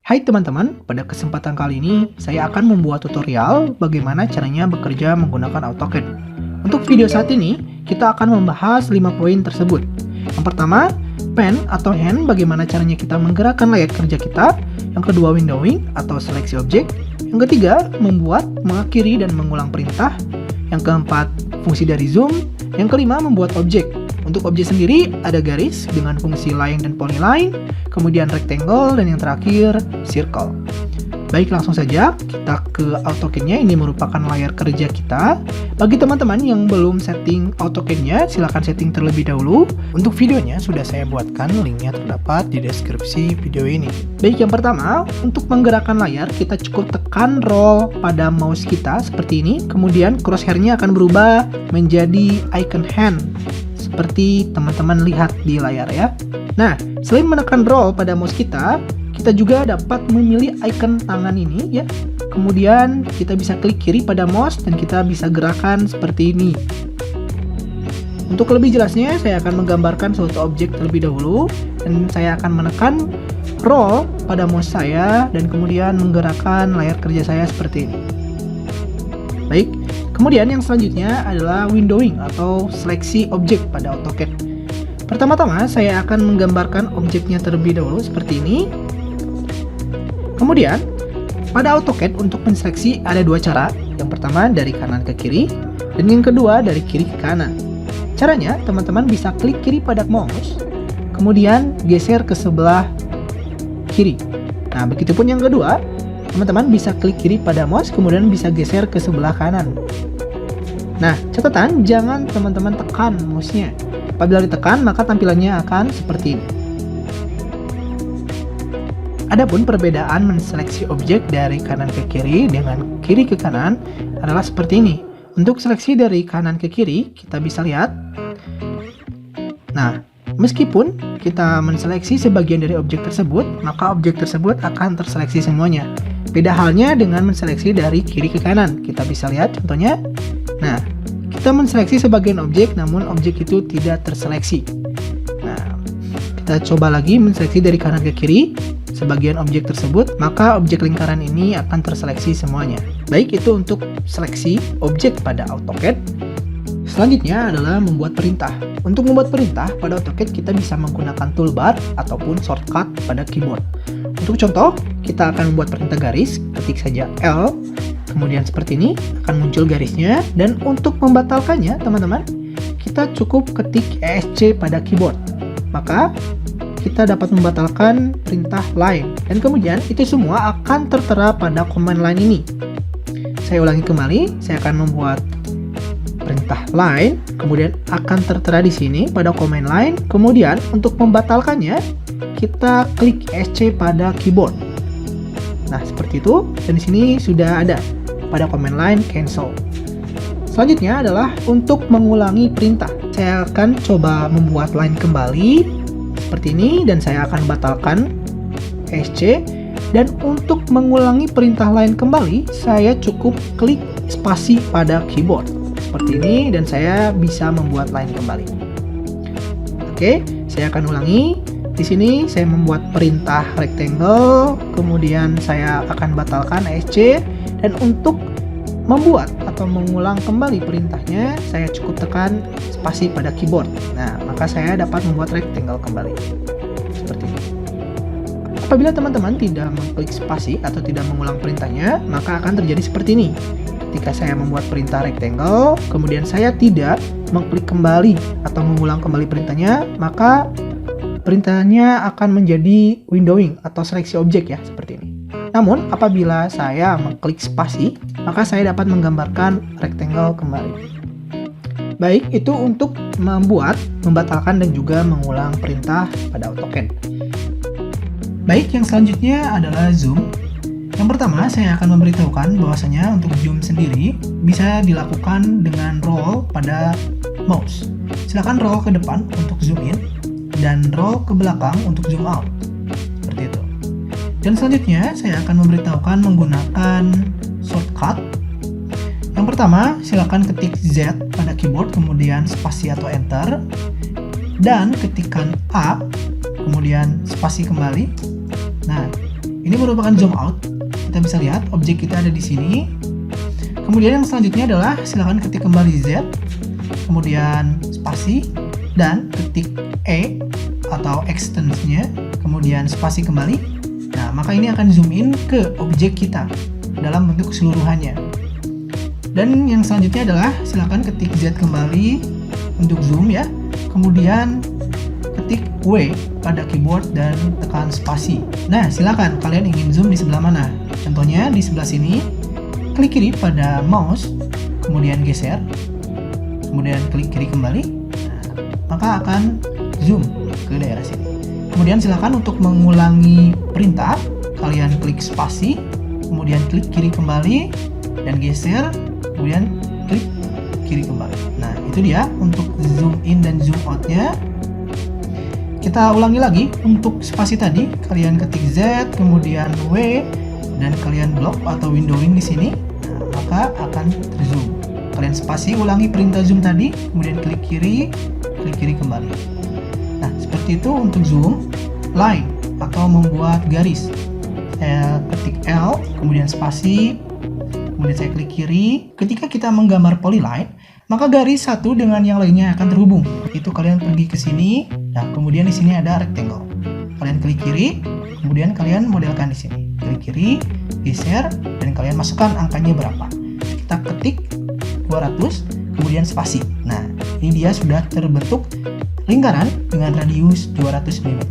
Hai teman-teman, pada kesempatan kali ini saya akan membuat tutorial bagaimana caranya bekerja menggunakan AutoCAD. Untuk video saat ini, kita akan membahas 5 poin tersebut. Yang pertama, pen atau hand, bagaimana caranya kita menggerakkan layar kerja kita. Yang kedua, windowing atau seleksi objek. Yang ketiga, membuat, mengakhiri, dan mengulang perintah. Yang keempat, fungsi dari zoom. Yang kelima, membuat objek. Untuk objek sendiri ada garis dengan fungsi line dan polyline, kemudian rectangle, dan yang terakhir circle. Baik, langsung saja kita ke AutoCAD-nya. Ini merupakan layar kerja kita. Bagi teman-teman yang belum setting AutoCAD-nya, silahkan setting terlebih dahulu. Untuk videonya sudah saya buatkan, linknya terdapat di deskripsi video ini. Baik, yang pertama, untuk menggerakkan layar, kita cukup tekan roll pada mouse kita seperti ini. Kemudian crosshair-nya akan berubah menjadi icon hand, seperti teman-teman lihat di layar ya. Nah, selain menekan roll pada mouse kita juga dapat memilih icon tangan ini ya. Kemudian kita bisa klik kiri pada mouse dan kita bisa gerakan seperti ini. Untuk lebih jelasnya, saya akan menggambarkan suatu objek terlebih dahulu dan saya akan menekan roll pada mouse saya dan kemudian menggerakkan layar kerja saya seperti ini. Baik, kemudian yang selanjutnya adalah windowing atau seleksi objek pada AutoCAD. Pertama-tama saya akan menggambarkan objeknya terlebih dahulu seperti ini. Kemudian, pada AutoCAD untuk menseleksi ada dua cara. Yang pertama dari kanan ke kiri, dan yang kedua dari kiri ke kanan. Caranya, teman-teman bisa klik kiri pada mouse, kemudian geser ke sebelah kiri. Nah, begitupun yang kedua, teman-teman bisa klik kiri pada mouse, kemudian bisa geser ke sebelah kanan. Nah, catatan, jangan teman-teman tekan mouse-nya. Apabila ditekan, maka tampilannya akan seperti ini. Adapun perbedaan menseleksi objek dari kanan ke kiri dengan kiri ke kanan adalah seperti ini. Untuk seleksi dari kanan ke kiri, kita bisa lihat. Nah, meskipun kita menseleksi sebagian dari objek tersebut, maka objek tersebut akan terseleksi semuanya. Beda halnya dengan menseleksi dari kiri ke kanan. Kita bisa lihat contohnya. Nah, kita menseleksi sebagian objek, namun objek itu tidak terseleksi. Nah, kita coba lagi menseleksi dari kanan ke kiri sebagian objek tersebut, maka objek lingkaran ini akan terseleksi semuanya. Baik, itu untuk seleksi objek pada AutoCAD. Selanjutnya adalah membuat perintah. Untuk membuat perintah pada AutoCAD kita bisa menggunakan toolbar ataupun shortcut pada keyboard. Untuk contoh, kita akan membuat perintah garis, ketik saja L, kemudian seperti ini akan muncul garisnya, dan untuk membatalkannya teman-teman, kita cukup ketik ESC pada keyboard. Maka kita dapat membatalkan perintah line, dan kemudian itu semua akan tertera pada command line ini. Saya ulangi kembali, saya akan membuat perintah line, kemudian akan tertera di sini pada command line. Kemudian untuk membatalkannya, kita klik ESC pada keyboard. Nah, seperti itu, dan di sini sudah ada pada command line cancel. Selanjutnya adalah untuk mengulangi perintah. Saya akan coba membuat line kembali seperti ini, dan saya akan batalkan ESC. Dan untuk mengulangi perintah lain kembali, saya cukup klik spasi pada keyboard seperti ini, dan saya bisa membuat line kembali. Oke, saya akan ulangi. Di sini saya membuat perintah rectangle, kemudian saya akan batalkan ESC, dan untuk membuat atau mengulang kembali perintahnya, saya cukup tekan spasi pada keyboard. Nah, maka saya dapat membuat rectangle kembali seperti ini. Apabila teman-teman tidak mengklik spasi atau tidak mengulang perintahnya, maka akan terjadi seperti ini. Ketika saya membuat perintah rectangle, kemudian saya tidak mengklik kembali atau mengulang kembali perintahnya, maka perintahnya akan menjadi windowing atau seleksi objek ya, seperti ini. Namun, apabila saya mengklik spasi, maka saya dapat menggambarkan rectangle kembali. Baik, itu untuk membuat, membatalkan, dan juga mengulang perintah pada AutoCAD. Baik, yang selanjutnya adalah zoom. Yang pertama, saya akan memberitahukan bahwasanya untuk zoom sendiri bisa dilakukan dengan roll pada mouse. Silakan roll ke depan untuk zoom in, dan roll ke belakang untuk zoom out. Seperti itu. Dan selanjutnya saya akan memberitahukan menggunakan shortcut. Yang pertama, silakan ketik Z pada keyboard, kemudian spasi atau enter, dan ketikkan A, kemudian spasi kembali. Nah, ini merupakan zoom out. Kita bisa lihat objek kita ada di sini. Kemudian yang selanjutnya adalah silakan ketik kembali Z, kemudian spasi, dan ketik E atau extensinya, kemudian spasi kembali. Nah, maka ini akan zoom in ke objek kita dalam bentuk keseluruhannya. Dan yang selanjutnya adalah silakan ketik Z kembali untuk zoom ya. Kemudian ketik W pada keyboard dan tekan spasi. Nah, silakan kalian ingin zoom di sebelah mana? Contohnya di sebelah sini, klik kiri pada mouse, kemudian geser, kemudian klik kiri kembali, maka akan zoom ke daerah sini. Kemudian silakan untuk mengulangi perintah, kalian klik spasi, kemudian klik kiri kembali, dan geser, kemudian klik kiri kembali. Nah, itu dia untuk zoom in dan zoom out-nya. Kita ulangi lagi untuk spasi tadi, kalian ketik Z, kemudian W, dan kalian blok atau windowing di sini, nah, maka akan terzoom. Kalian spasi, ulangi perintah zoom tadi, kemudian klik kiri kembali. Nah, seperti itu untuk zoom, line atau membuat garis. Saya ketik L, kemudian spasi, kemudian saya klik kiri. Ketika kita menggambar polyline, maka garis satu dengan yang lainnya akan terhubung. Itu kalian pergi ke sini, nah kemudian di sini ada rectangle. Kalian klik kiri, kemudian kalian modelkan di sini. Klik kiri, geser, dan kalian masukkan angkanya berapa. Kita ketik 200, kemudian spasi. Nah, ini dia sudah terbentuk lingkaran dengan radius 200 mm.